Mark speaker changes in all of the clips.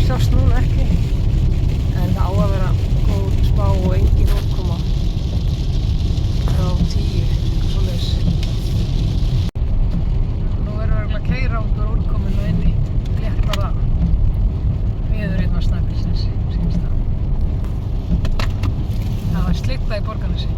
Speaker 1: sjást núna ekki. En það á að vera góð spá og engin úrkoma frá 10, eitthvað svoleiðis. Nú erum við að keyra út úr úrkominu inn í léttara veður hérna á Snæfellsnesi, sýnist það. Það var slitta í Borgarnesi.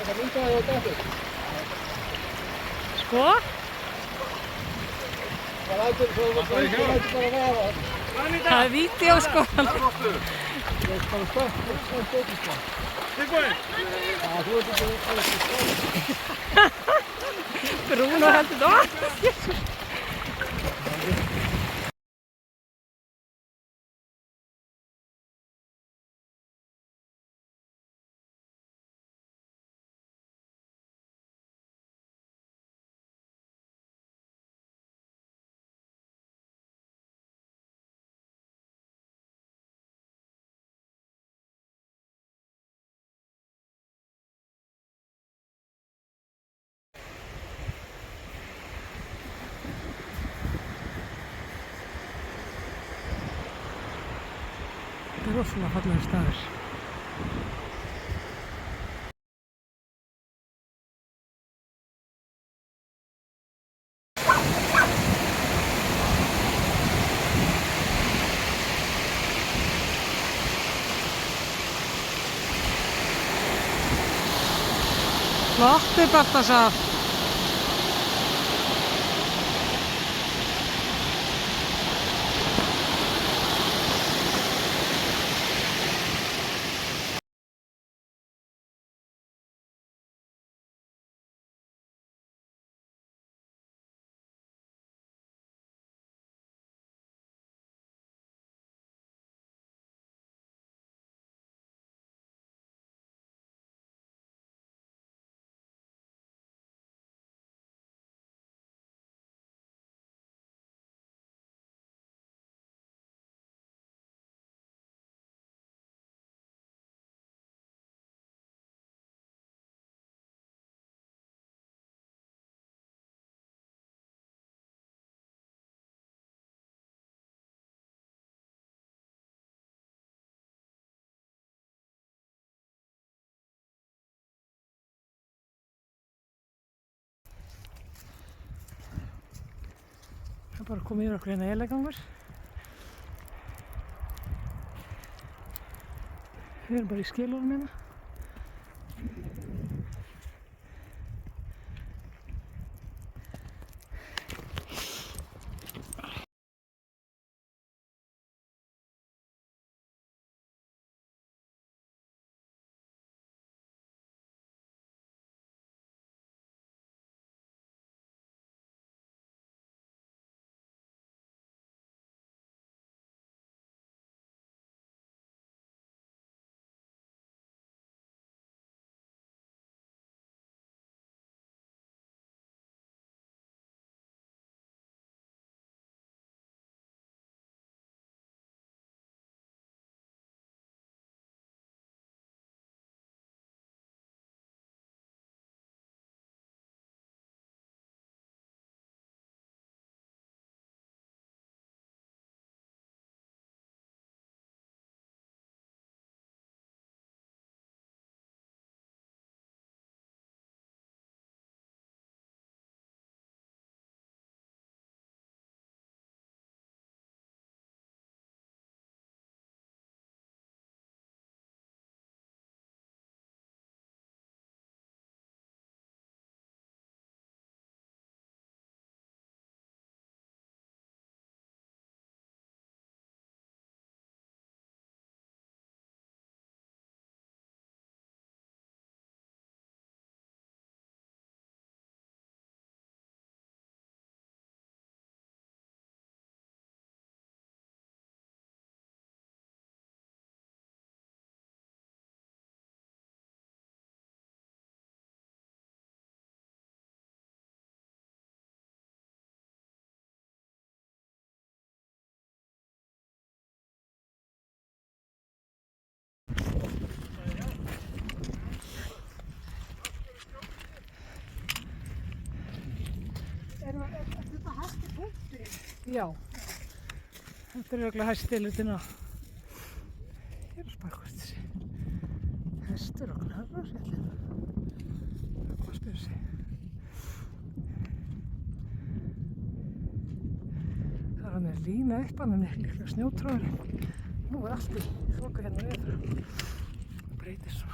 Speaker 2: Það myndaði á dættu.
Speaker 1: Sko?
Speaker 2: Það lætur svo að það lætur bara vaða.
Speaker 1: Það er vídeó sko.
Speaker 2: Það er bara stökk sko. Tilbúin? Já, þú ert ekki
Speaker 1: Bruno heldur það. Það er rosalega fallegir staðir. Flottur Baltasar. Það er bara að koma yfir okkur hérna Elagangur. Við erum bara í skilunum hérna.
Speaker 2: þetta hætti punkturinn?
Speaker 1: Já. Þetta er örugglega hæsti hlutin á. Ég er að spara hvort þessi hestur og knarrarsvillin. Hvað spyrir sig? Það er hann lína upp að hann líklega snjótróðurinn. Nú er allt í þoku hérna við. Það breytir svo.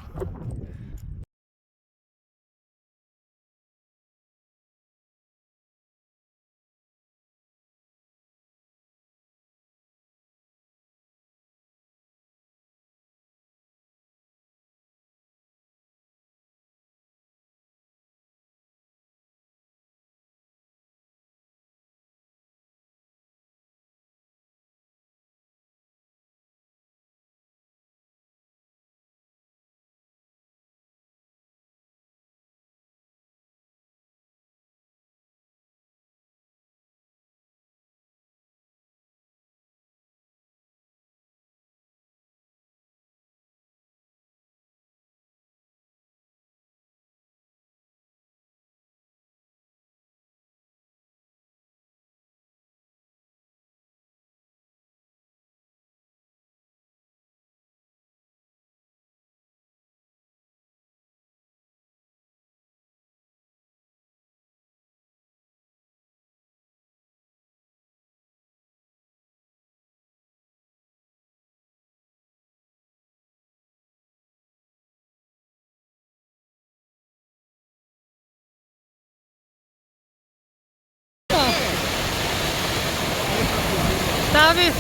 Speaker 1: Davíð!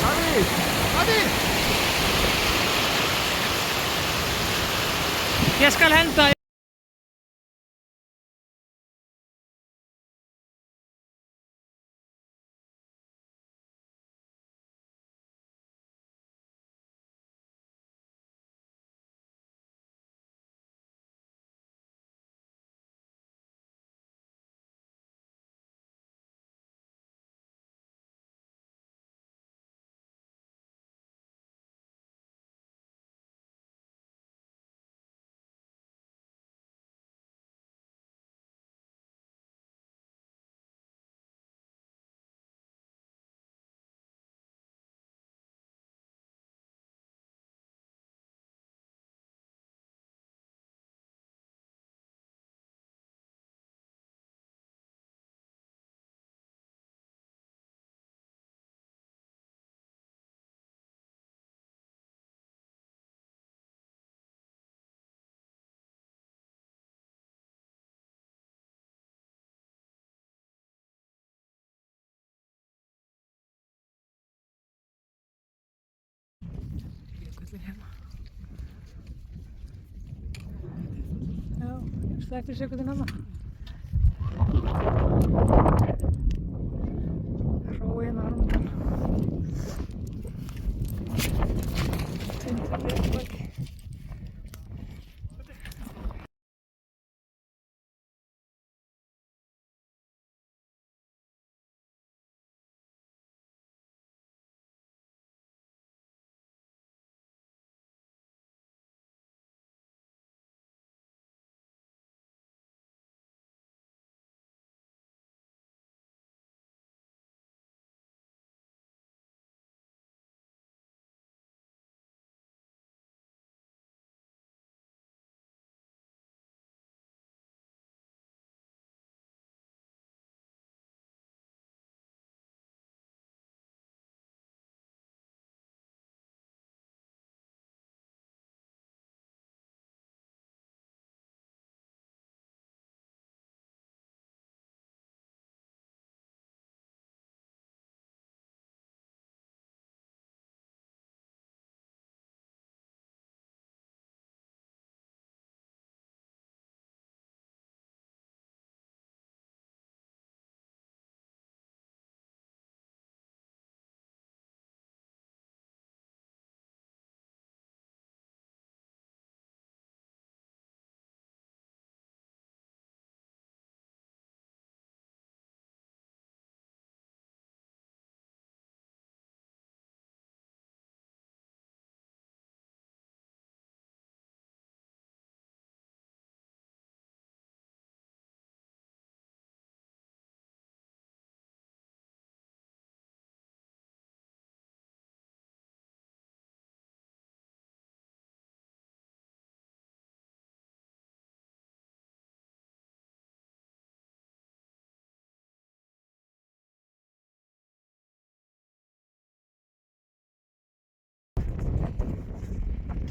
Speaker 2: Davíð!
Speaker 1: Ég skal henda jökullinn hérna. Já, slættir sekundin hana. Hrói hérna armundan. Tindur við baki.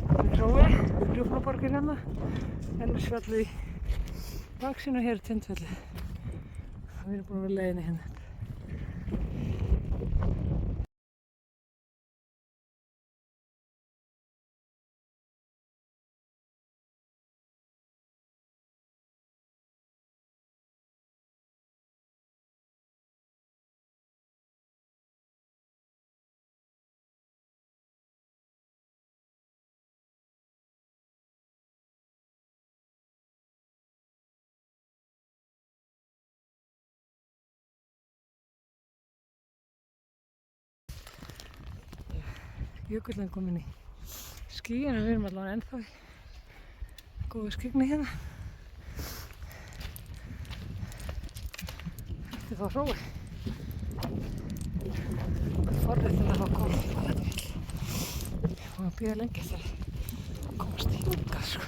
Speaker 1: Það er Hrói, Rjúpnaborgir hérna. Ellisfjallið í baksýn og hér er Tindfjallið. Við erum búin að vera leiðinni hérna. Jökullinn kominn í skýin en við erum allavega ennþá í góðu skyggni hérna. Þetta er þá Hrói. Forréttindi að fá koma á þetta fjall. Ég var að bíða lengi eftir að komast hingað sko.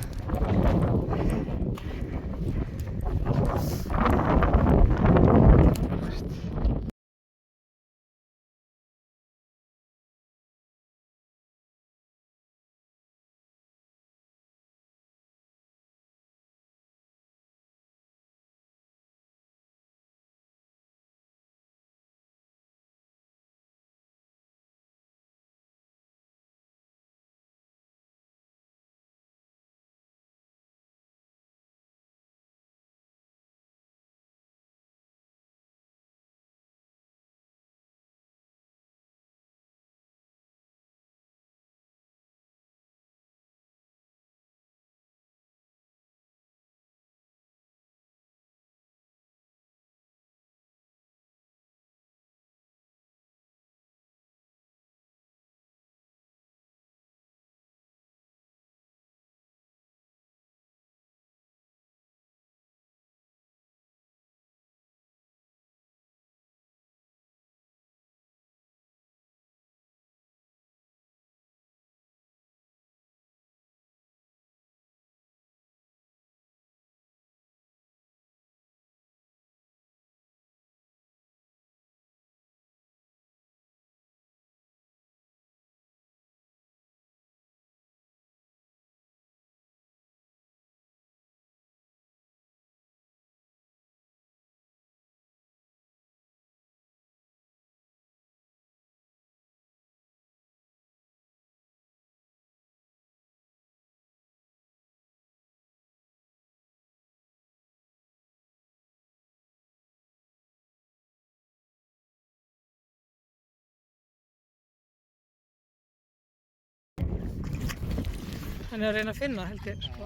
Speaker 1: Hann er að reyna að finna held ég sko.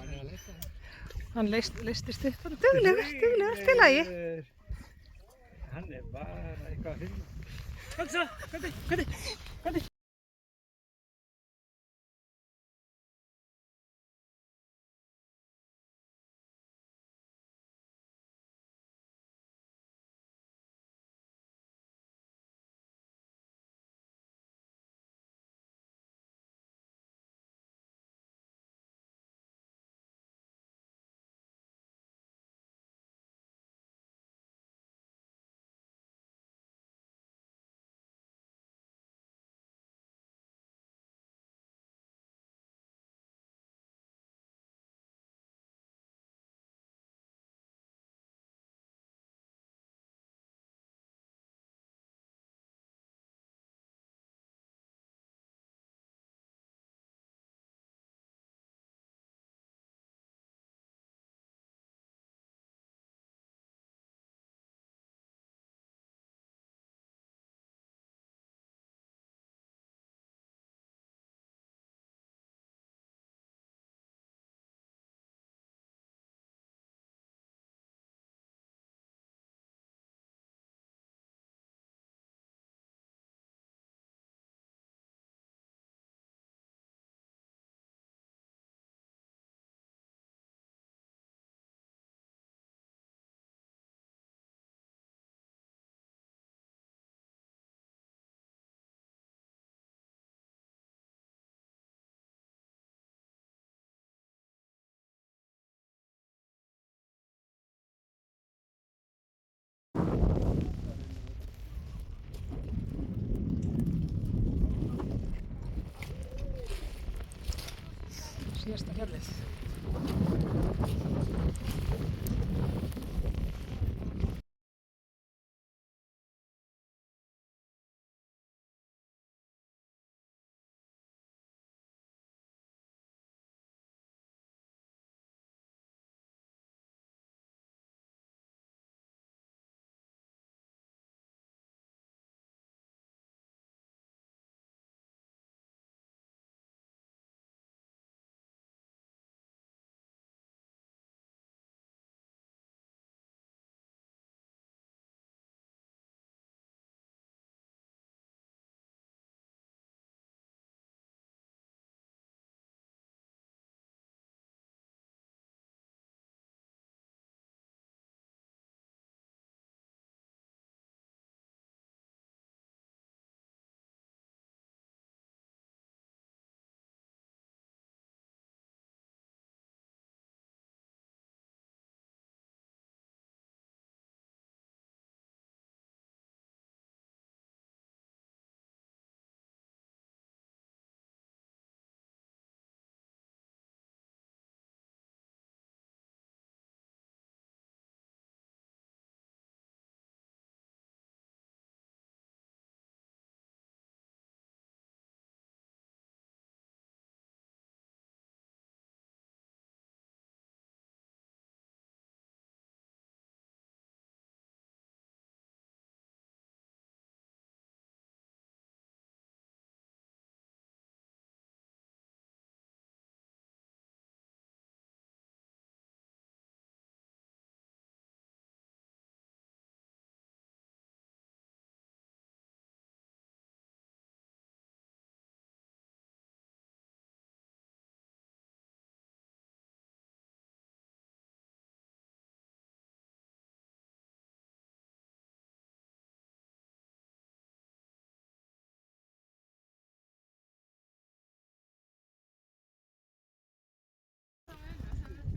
Speaker 1: Hann leystist upp. Duglegur, allt í lagi.
Speaker 2: Hann er bara eitthvað að finna. Hvernig?
Speaker 1: síðasta fjallið.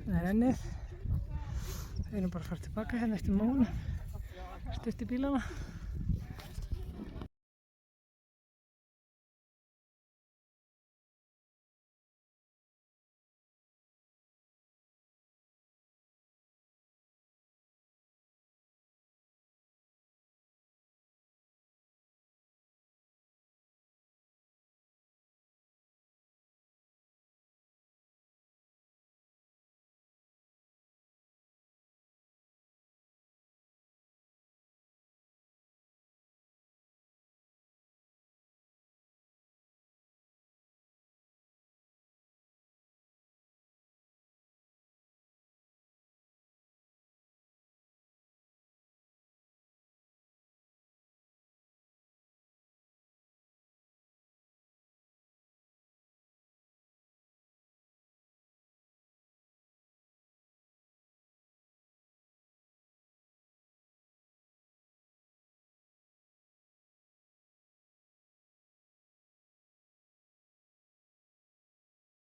Speaker 1: Það er ennið. Við erum bara að fara tilbaka hérna eftir mónu, stutt í bílana.